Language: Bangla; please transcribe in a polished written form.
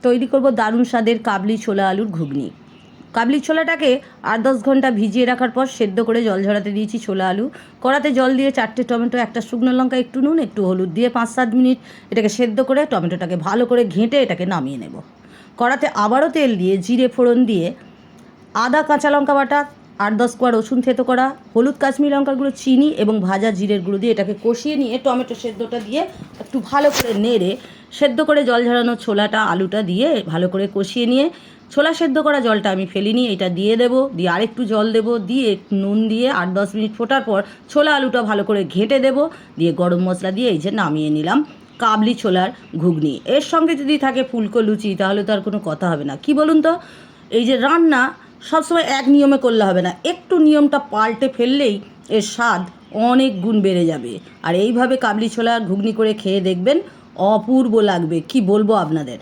তৈরি করব দারুণ স্বাদের কাবলি ছোলা আলুর ঘুগনি। কাবলি ছোলাটাকে 8-10 ঘন্টা ভিজিয়ে রাখার পর সেদ্ধ করে জল ঝরাতে দিয়েছি ছোলা আলু। কড়াতে জল দিয়ে 4টে টমেটো, একটা শুকনো লঙ্কা, একটু নুন, একটু হলুদ দিয়ে 5-7 মিনিট এটাকে সেদ্ধ করে টমেটোটাকে ভালো করে ঘেঁটে এটাকে নামিয়ে নেব। কড়াতে আবারও তেল দিয়ে জিরে ফোড়ন দিয়ে আদা, কাঁচা লঙ্কা বাটা, 8-10 কোয়া রসুন থেতো করা, হলুদ, কাশ্মীরি লঙ্কার গুঁড়ো, চিনি এবং ভাজা জিরের গুঁড়ো দিয়ে এটাকে কষিয়ে নিয়ে টমেটো সেদ্ধটা দিয়ে একটু ভালো করে নেড়ে সেদ্ধ করে জল ঝরানো ছোলাটা আলুটা দিয়ে ভালো করে কষিয়ে নিয়ে ছোলা সেদ্ধ করা জলটা আমি ফেলিনি, এটা দিয়ে দেবো, দিয়ে আরেকটু জল দেবো, দিয়ে নুন দিয়ে 8-10 মিনিট ফোটার পর ছোলা আলুটা ভালো করে ঘেঁটে দেবো, দিয়ে গরম মশলা দিয়ে এই যে নামিয়ে নিলাম কাবলি ছোলার ঘুগনি। এর সঙ্গে যদি থাকে ফুলকো লুচি তাহলে তো আর কোনো কথা হবে না। কি বলুন তো, এই যে রান্না সবসময় এক নিয়মে করলে হবে না, একটু নিয়মটা পাল্টে ফেললেই এর স্বাদ অনেক গুণ বেড়ে যাবে। আর এইভাবে কাবলি ছোলা ঘুগনি করে খেয়ে দেখবেন, অপূর্ব লাগবে, কি বলবো আপনাদের।